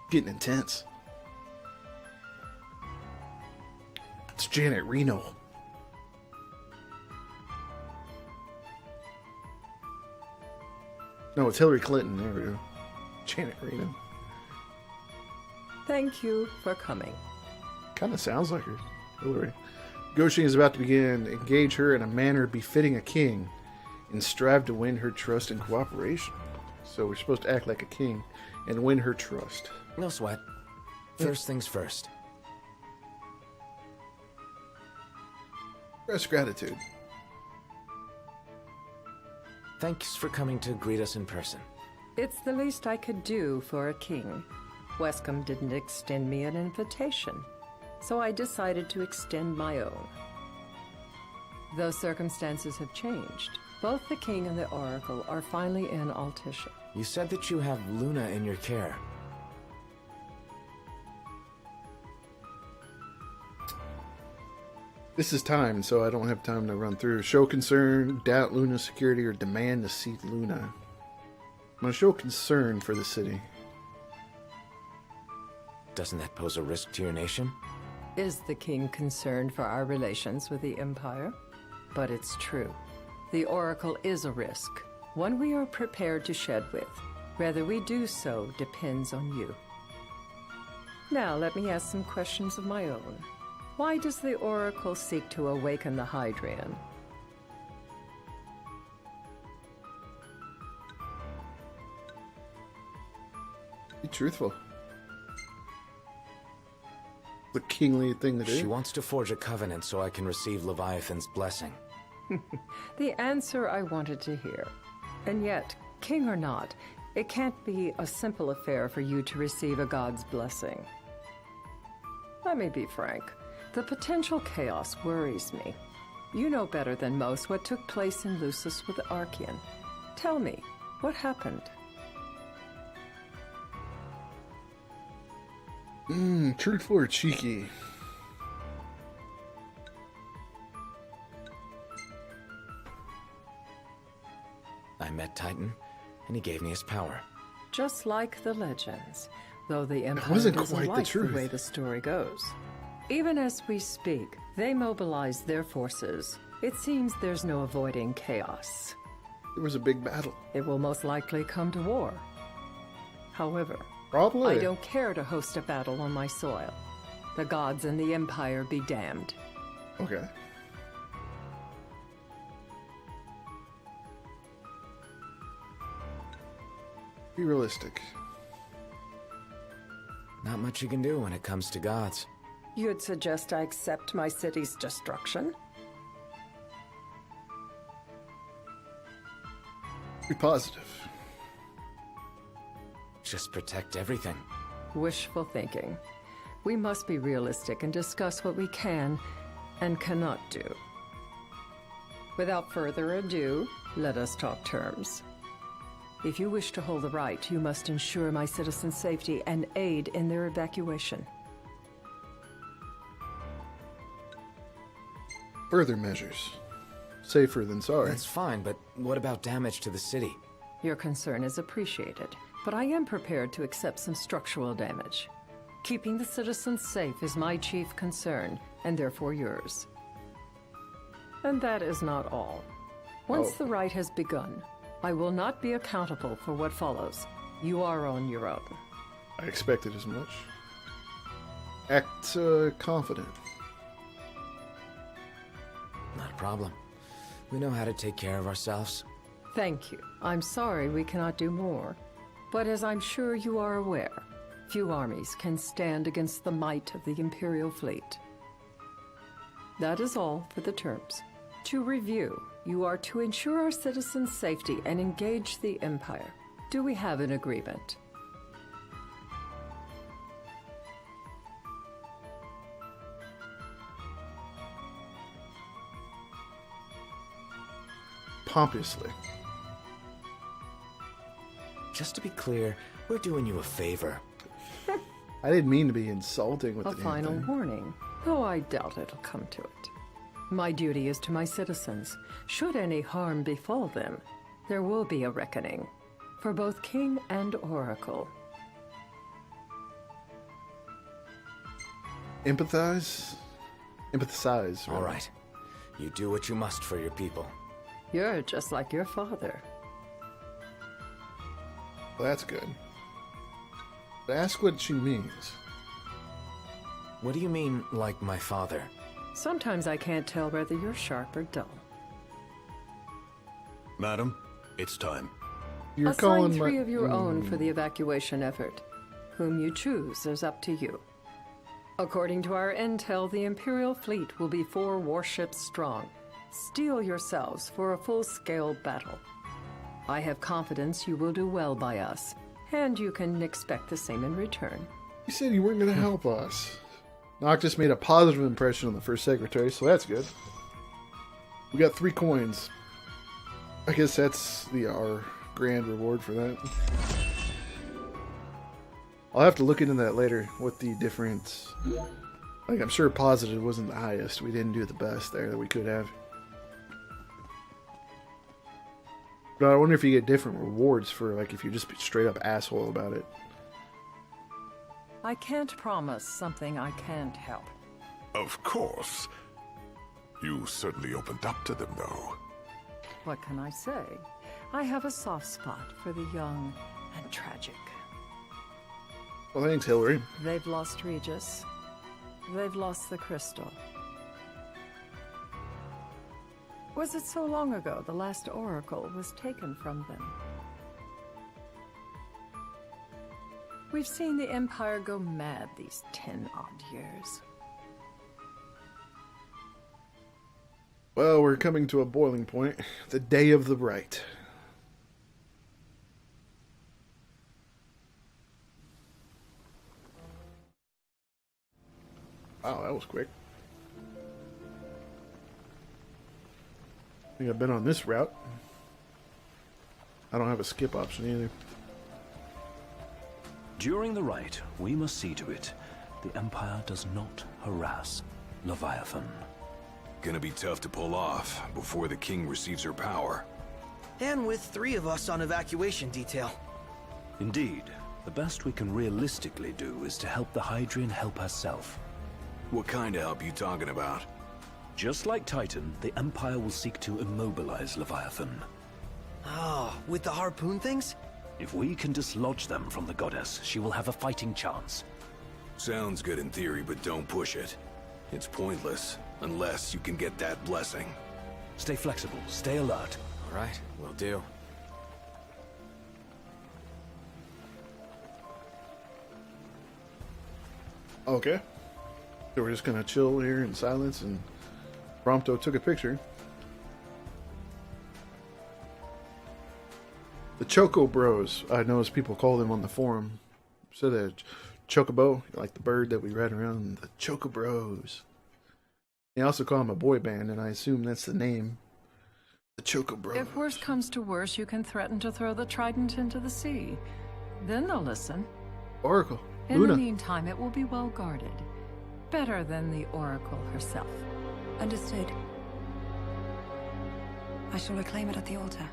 Getting intense. It's Janet Reno. No, it's Hillary Clinton. There we go. Janet Reno. Thank you for coming. Kind of sounds like her. Hillary. Negotiating is about to begin. Engage her in a manner befitting a king and strive to win her trust and cooperation. So we're supposed to act like a king and win her trust. No sweat. First things first. Express gratitude. Thanks for coming to greet us in person. It's the least I could do for a king. Wescombe didn't extend me an invitation, so I decided to extend my own. Though circumstances have changed, both the king and the oracle are finally in Altisha. You said that you have Luna in your care. This is time, so I don't have time to run through. Show concern, doubt Luna's security, or demand to see Luna. I'm going to show concern for the city. Doesn't that pose a risk to your nation? Is the king concerned for our relations with the Empire? But it's true. The oracle is a risk, one we are prepared to shed with. Whether we do so depends on you. Now let me ask some questions of my own. Why does the oracle seek to awaken the Hydrian? Be truthful. The kingly thing to do. She wants to forge a covenant so I can receive Leviathan's blessing. The answer I wanted to hear. And yet, king or not, it can't be a simple affair for you to receive a god's blessing. Let me be frank. The potential chaos worries me. You know better than most what took place in Lucis with Archean. Tell me, what happened? Truthful or cheeky? I met Titan, and he gave me his power. Just like the legends, though the Empire wasn't doesn't quite the like truth. the way the story goes. Even as we speak, they mobilize their forces. It seems there's no avoiding chaos. There was a big battle. It will most likely come to war. However, Probably. I don't care to host a battle on my soil. The gods and the Empire be damned. Okay. Be realistic. Not much you can do when it comes to gods. You'd suggest I accept my city's destruction? Be positive. Just protect everything. Wishful thinking. We must be realistic and discuss what we can and cannot do. Without further ado, let us talk terms. If you wish to hold the right, you must ensure my citizens' safety and aid in their evacuation. Further measures. Safer than sorry. That's fine, but what about damage to the city? Your concern is appreciated, but I am prepared to accept some structural damage. Keeping the citizens safe is my chief concern, and therefore yours. And that is not all. Once the right has begun, I will not be accountable for what follows. You are on your own. I expected as much. Act confident. Not a problem. We know how to take care of ourselves. Thank you. I'm sorry we cannot do more. But as I'm sure you are aware, few armies can stand against the might of the Imperial fleet. That is all for the terms. To review, you are to ensure our citizens' safety and engage the Empire. Do we have an agreement? Pompously. Just to be clear, we're doing you a favor. I didn't mean to be insulting with A the damn final thing. warning, though I doubt it'll come to it. My duty is to my citizens. Should any harm befall them, there will be a reckoning for both king and oracle. Empathize? Empathize. All right. You do what you must for your people. You're just like your father. Well, that's good. But ask what she means. What do you mean, like my father? Sometimes I can't tell whether you're sharp or dull. Madam, it's time. You're Assign calling 3 my... of your own for the evacuation effort. Whom you choose is up to you. According to our intel, the Imperial fleet will be 4 warships strong. Steel yourselves for a full-scale battle. I have confidence you will do well by us, and you can expect the same in return. You said you weren't going to help us. Noctis made a positive impression on the first secretary, so that's good. We got 3 coins. I guess that's our grand reward for that. I'll have to look into that later, what the difference... Like, I'm sure positive wasn't the highest. We didn't do the best there that we could have. But I wonder if you get different rewards for, like, if you just be straight up asshole about it. I can't promise something I can't help. Of course. You certainly opened up to them, though. What can I say? I have a soft spot for the young and tragic. Well, thanks, Hillary. They've lost Regis. They've lost the crystal. Was it so long ago the last oracle was taken from them? We've seen the Empire go mad these 10-odd years. Well, we're coming to a boiling point. The day of the right. Wow, that was quick. I think I've been on this route. I don't have a skip option either. During the rite, we must see to it the Empire does not harass Leviathan. Gonna be tough to pull off before the king receives her power. And with 3 of us on evacuation detail. Indeed, the best we can realistically do is to help the Hydrian help herself. What kind of help you talking about? Just like Titan, the Empire will seek to immobilize Leviathan. Oh, with the harpoon things? If we can dislodge them from the goddess, she will have a fighting chance. Sounds good in theory, but don't push it. It's pointless, unless you can get that blessing. Stay flexible, stay alert. All right, will do. Okay. So we're just gonna chill here in silence, and Prompto took a picture. The Choco Bros, I know as people call them on the forum. So the Chocobo, like the bird that we ride around, the Choco Bros. They also call them a boy band, and I assume that's the name. The Choco Bros. If worse comes to worse, you can threaten to throw the trident into the sea. Then they'll listen. Oracle. In Luna. the meantime, it will be well guarded. Better than the Oracle herself. Understood. I shall reclaim it at the altar.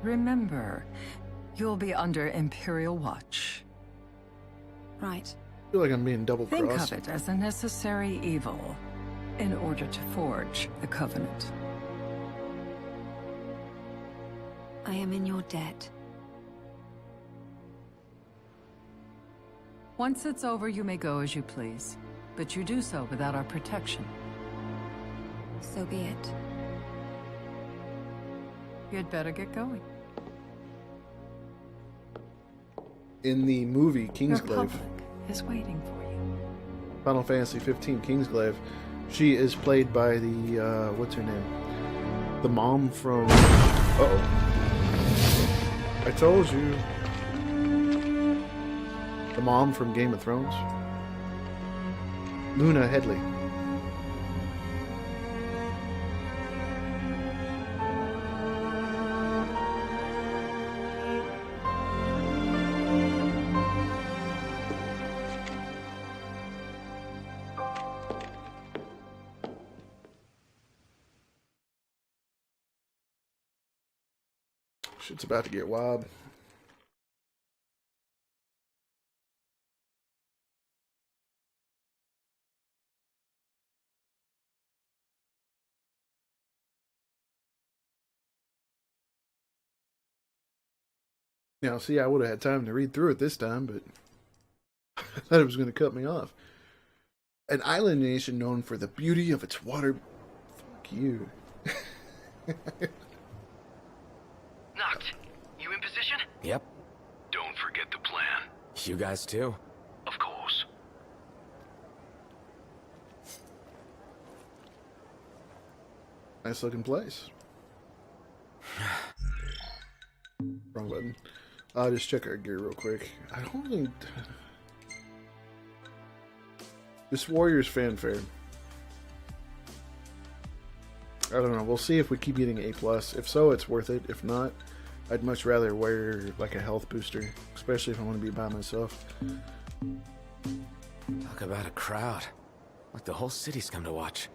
Remember, you'll be under Imperial watch. Right. I feel like I'm being double Think crossed. of it as a necessary evil in order to forge the Covenant. I am in your debt. Once it's over, you may go as you please. But you do so without our protection. So be it. You'd better get going. In the movie Your Kingsglaive, public is waiting for you. Final Fantasy 15 Kingsglaive, she is played by the, what's her name? The mom from... Uh-oh. I told you. The mom from Game of Thrones. Luna Headley. Shit's about to get wild. Now, see, I would have had time to read through it this time, but I thought it was going to cut me off. An island nation known for the beauty of its water. Fuck you. Knocked. You in position? Yep. Don't forget the plan. You guys too? Of course. Nice looking place. Wrong button. I'll just check our gear real quick. I don't think... This Warrior's fanfare. I don't know. We'll see if we keep getting A+. If so, it's worth it. If not, I'd much rather wear like a health booster. Especially if I want to be by myself. Talk about a crowd. Like the whole city's come to watch.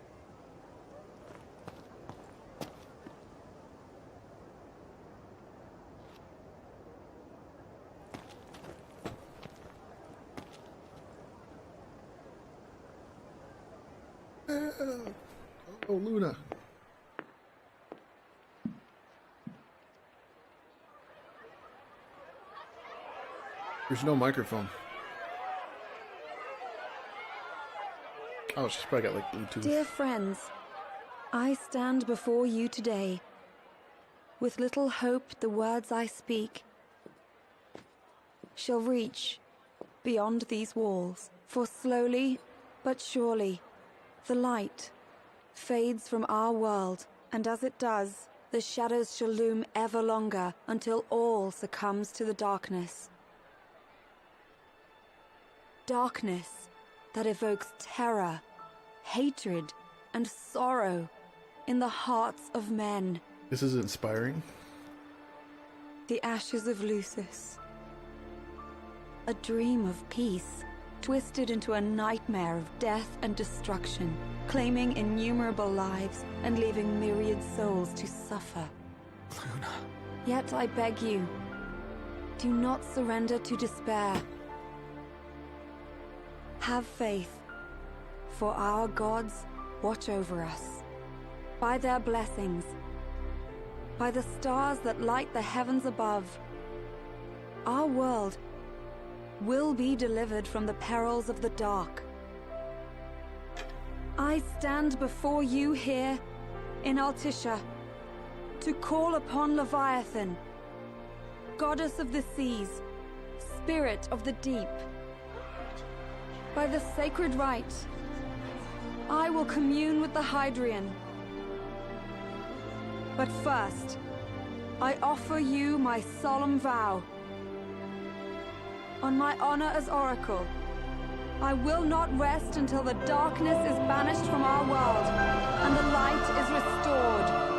Oh, Luna. There's no microphone. Oh, she's probably got like Bluetooth. Dear friends, I stand before you today. With little hope the words I speak shall reach beyond these walls. For slowly but surely the light fades from our world, and as it does, the shadows shall loom ever longer until all succumbs to the darkness. Darkness that evokes terror, hatred, and sorrow in the hearts of men. This is inspiring. The ashes of Lucis. A dream of peace, twisted into a nightmare of death and destruction, claiming innumerable lives and leaving myriad souls to suffer. Luna. Yet I beg you, do not surrender to despair. Have faith, for our gods watch over us. By their blessings, by the stars that light the heavens above, our world will be delivered from the perils of the dark. I stand before you here in Altissia to call upon Leviathan, goddess of the seas, spirit of the deep. By the sacred rite, I will commune with the Hydrian. But first, I offer you my solemn vow. On my honor as Oracle, I will not rest until the darkness is banished from our world and the light is restored.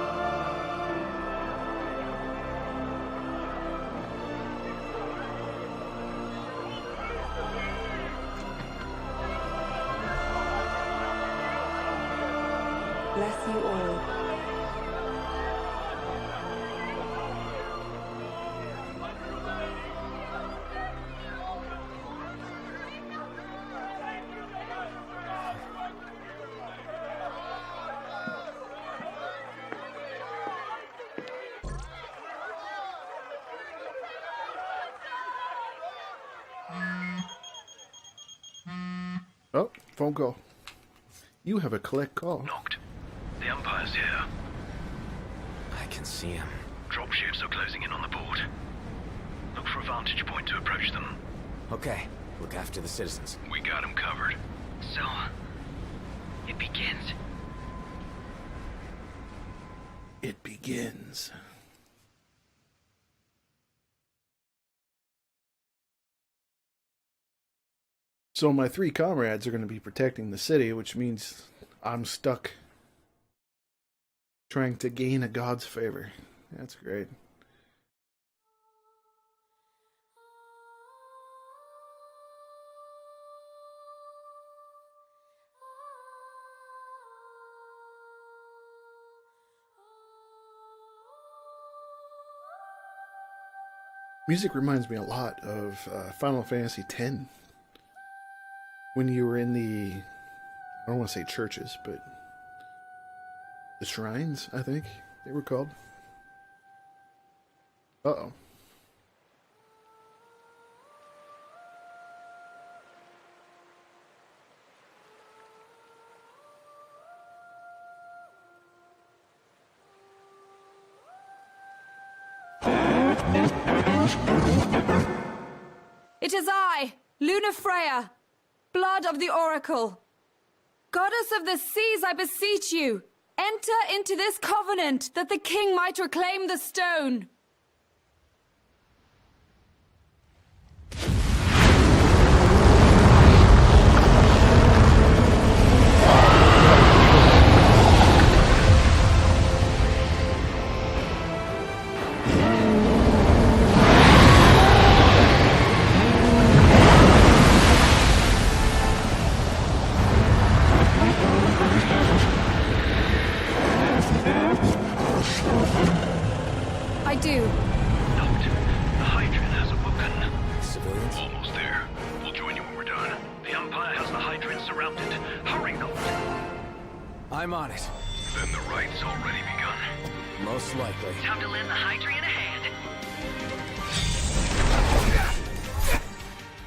Bless you all. Oh, phone call. You have a collect call. Knocked. The Empire's here. I can see him. Dropships are closing in on the port. Look for a vantage point to approach them. Okay, look after the citizens. We got them covered. So, it begins. It begins. So my three comrades are going to be protecting the city, which means I'm stuck trying to gain a god's favor. That's great. Music reminds me a lot of Final Fantasy X. When you were in the, I don't want to say churches, but the shrines, I think they were called. Uh-oh. It is I, Luna Freya, blood of the Oracle. Goddess of the seas, I beseech you, enter into this covenant that the king might reclaim the stone. I do. Note, the Hydran has awoken. Civilians? Almost there. We'll join you when we're done. The Empire has the Hydran surrounded. Hurry, Note. I'm on it. Then the right's already begun. Most likely. Time to lend the Hydran a hand.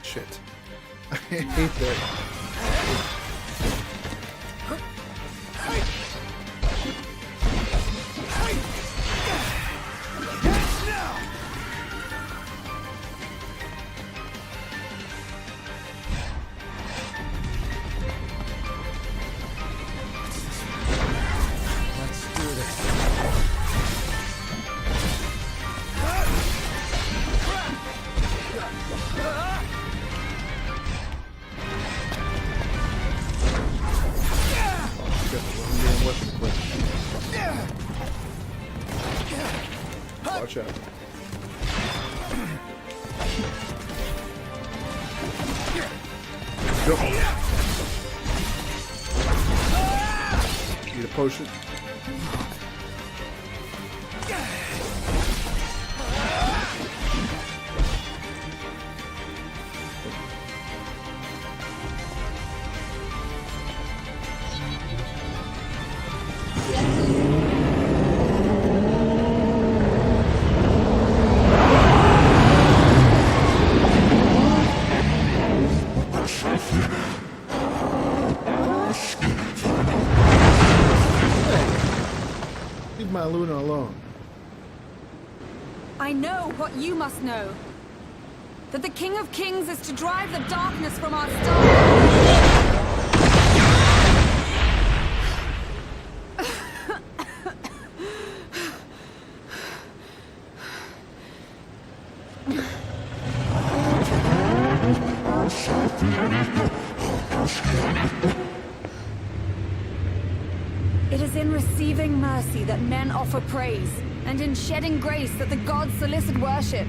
Shit. I hate that. Let's do this. Got the wrong damn weapon equipped. Watch out. Go. Need a potion? Leave my Luna alone. I know what you must know. That the King of Kings is to drive the darkness from our star. It is in receiving mercy that men offer praise, and in shedding grace that the gods solicit worship.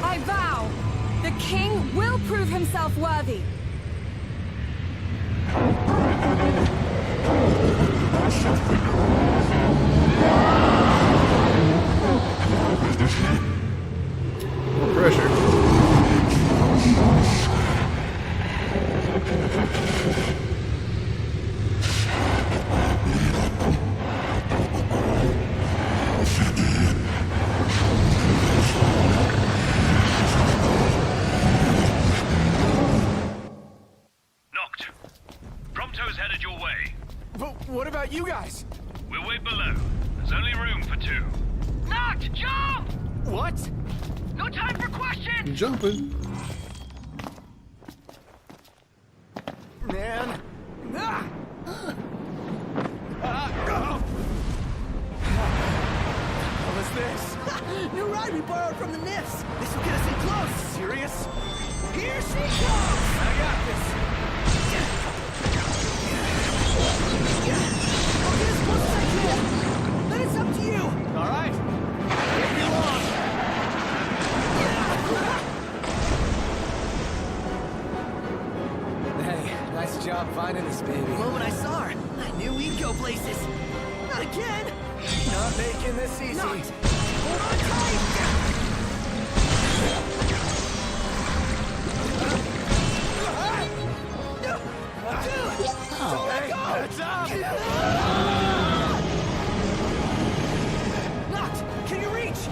I vow, the king will prove himself worthy. More pressure. Noct. Prompto's headed your way. But what about you guys? We'll wait below. There's only room for two. Noct, jump! What? No time for questions! I'm jumping. Man. Ah! What was this? New ride we borrowed from the Nifs. This will get us in close. Serious? Here she comes! I got this. I'll get as close as I can. Then it's up to you. All right. Take me along. Hey, nice job finding this baby. The moment I saw her, I knew we'd go places. Not again. Not making this easy. Not. Hold on tight. Hey, that's up. Noct, can you reach?